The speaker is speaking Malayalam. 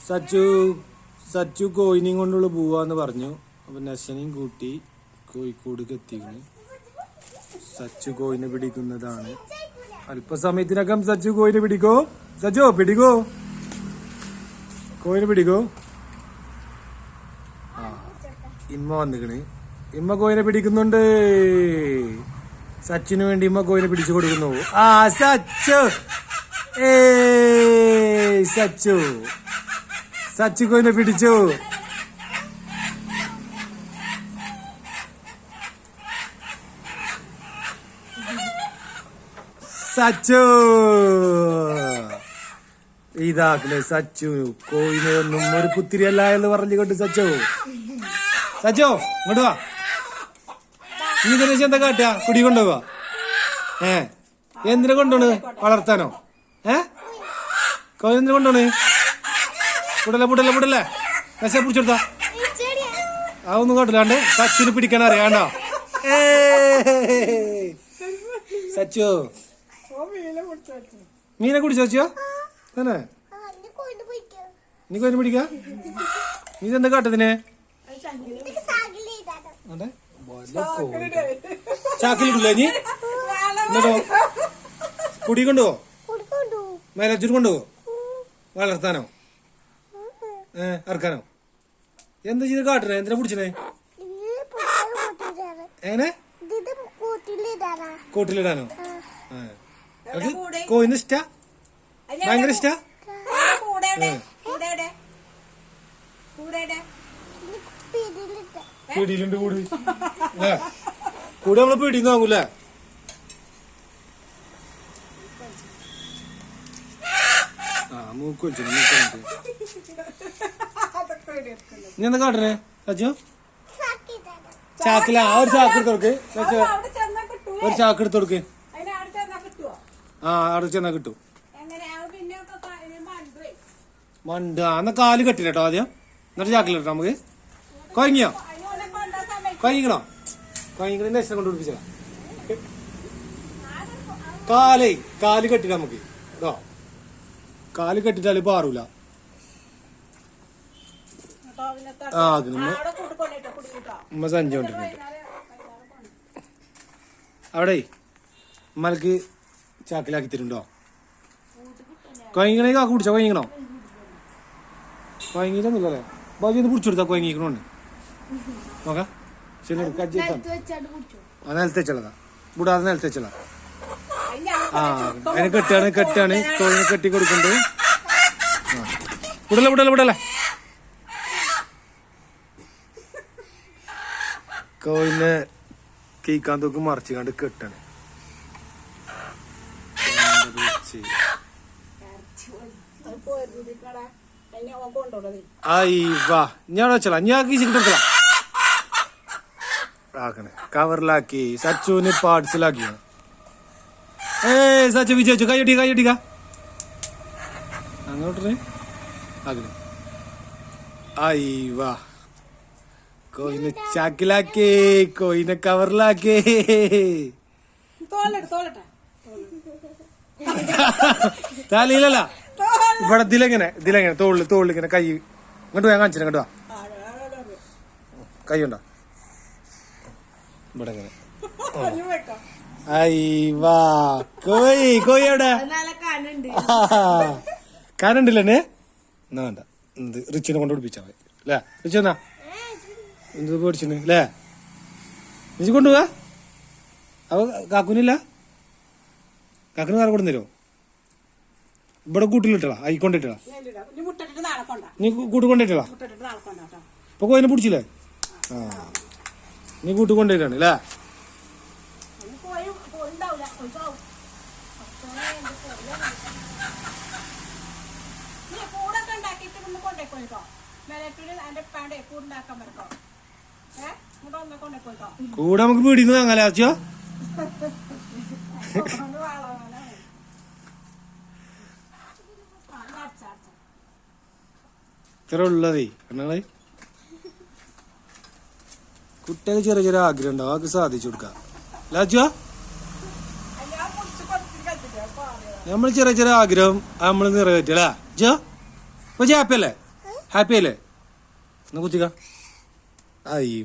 സച്ചു കോയിനെയും കൊണ്ടുള്ള പോവാന്ന് പറഞ്ഞു. അപ്പൊ നശനെയും കൂട്ടി കോഴിക്കോട് എത്തിക്കുന്നു. സച്ചു കോയിനെ പിടിക്കുന്നതാണ്. അല്പസമയത്തിനകം സച്ചു കോയിനെ പിടിക്കോ. സച്ചു പിടിക്കോ, കോയിനെ പിടിക്കോ. ആ ഇമ്മ വന്നിക്കണ്. ഇമ്മ കോയിനെ പിടിക്കുന്നുണ്ട്. സച്ചിന് വേണ്ടി ഇമ്മ കോയിനെ പിടിച്ചു കൊടുക്കുന്നു. ആ സച്ചു, സച്ചു കോയിനെ പിടിച്ചു. സച്ചു ഇതാക്കില്ലേ സച്ചു കോയിനെ ഒന്നും ഒരു പുത്തിരിയല്ല എന്ന് പറഞ്ഞുകൊണ്ട് സച്ചു ഇങ്ങോട്ട് വാ. നീ ഇതിനെ എന്താ കാട്ടുക? കുടി കൊണ്ടുപോവാ. എന്തിനെ കൊണ്ടോണ്? വളർത്താനോ? കോയി എന്തിനെ കൊണ്ടോണ്? പുടല്ലേ നശ പിടിച്ചെടുത്താ അതൊന്നും കാട്ടില്ലാണ്ട് സച്ചിന് പിടിക്കാൻ അറിയാണ്ടോ. സച്ചു മീനെ കുടിച്ചോ സച്ചിയോ? തന്നെ നീ കോയിനെ പിടിക്കാ? നീ ഇതെന്താ കാട്ടതിനെ? അതെ ചാക്കിലിട്ടില്ല നീ? എന്നിട്ടോ കുടി കൊണ്ടുപോ, മേലച്ചൂർ കൊണ്ടുപോ. വളർത്താനോ ഇറക്കാനോ? എന്താ ചെയ്ത് കാട്ടണേ? എന്തിനാ പിടിച്ചേ? എങ്ങനെ കൂട്ടിലിടാനോ? കോയിന് ഇഷ്ടാ? ഭയങ്കര ഇഷ്ടാ? പീടിയിലുണ്ട് കൂടി. കൂടി നമ്മള് പീടിന്ന് വാങ്ങൂലേ? മൂക്ക് വലിച്ചു. നീ എന്താ കാട്ടണേ സച്ചോ? ചാക്കില ഒരു ചാക്ക് എടുത്ത് കൊടുക്ക്. ഒരു ചാക്ക് എടുത്ത് കൊടുക്ക്. അവിടെ ചെന്നാ കിട്ടും. മണ്ട എന്നാ കാല് കെട്ടിട്ടോ ആദ്യം, എന്നിട്ട് ചാക്കിലിട്ടോ നമുക്ക്. കൊയങ്ങിക്കണോ? കൊയങ്ങിക്കണ ലക്ഷണം കൊണ്ട് പിടിപ്പിച്ച കാല് കെട്ടിട്ട് നമുക്ക് കേട്ടോ. കാല് കെട്ടിട്ടാല് പാറൂല. ഉമ്മ സഞ്ചി കൊണ്ടിരുന്നുണ്ട് അവിടെ. ഉമ്മക്ക് ചാക്കിലാക്കി തരുണ്ടോ? കൊയങ്ങിക്കണേ കാക്ക് പിടിച്ചോ? കൊയങ്ങിക്കണോ? കൊയങ്ങിയിട്ടൊന്നുമില്ലല്ലേ? ബാജി ഒന്ന് പിടിച്ചെടുത്താ കൊയങ്ങിക്കണോണ്ട് നോക്കാം. ശരി നിലത്ത് വെച്ചതാ കൂടാതെ നിലത്ത് വെച്ചതാ. അതിനെ കെട്ടാണ് കോഴിനെ കെട്ടി കൊടുക്കുന്നത്. വിടല്ലേ കോഴിനെ കീക്കാൻ തോക്ക് മറിച്ച് കണ്ട് കെട്ടാണ്. ഞാൻ വെച്ചല ഞാൻ കീച്ചിട്ട് ആക്കണേ. കവറിലാക്കി സച്ചുവിന് പാർട്സിലാക്കി. സച്ചു വിജയിച്ചു. കൈയൊട്ടിക്ക അങ്ങോട്ടേ ആക്കണേ. വാ കോയിനെ ചാക്കിലാക്കി, കോയിനെ കവറിലാക്കി. തലയിലല്ല ഇവിടെ ഇതിലെങ്ങനെ തോളിലിങ്ങനെ കൈ ഇങ്ങോട്ട് ഞാൻ കാണിച്ചു. ഇങ്ങോട്ട് വാ. കൈ ഉണ്ടോ ഇവിടെ ഇങ്ങനെ? വാ കോയി എവിടെ? കാനുണ്ടല്ലേ? എന്നാ വേണ്ട, എന്ത് റിച്ചിനെ കൊണ്ട് പിടിപ്പിച്ചാ മതി അല്ലേ? റിച്ച് എന്നാ എന്ത് പേടിച്ചിന് അല്ലേ? റിച്ച് കൊണ്ടുപോവാ. അപ്പൊ കാക്കുനില്ല? കാക്കുന് വേറെ കൊണ്ടുവന്നോ? ഇവിടെ കൂട്ടിലിട്ടളാ? ആയിക്കൊണ്ടിട്ടളാ? നീ കൂട്ട് കൊണ്ടിട്ടളാ? ഇപ്പൊ കോയിനെ പിടിച്ചില്ലേ? നീ കൂട്ട് കൊണ്ടിട്ടാണ് അല്ലേ? കൂടെ നമുക്ക് പീടിന്ന് വാങ്ങാലോ അച്ഛോ? ഇത്ര ഉള്ളതേ കണ്ണാളെ. കുട്ടികൾക്ക് ചെറിയ ചെറിയ ആഗ്രഹം ഉണ്ടാവും, അതൊക്കെ സാധിച്ചു കൊടുക്കാം അച്ഛോ. നമ്മൾ ചെറിയ ചെറിയ ആഗ്രഹം നമ്മൾ നിറവേറ്റല്ലേ അച്ഛോ? ഇപ്പൊ ചാപ്പല്ലേ? ഹാപ്പി അല്ലേ? ഒന്ന് കുത്തിക്ക. അയ്യ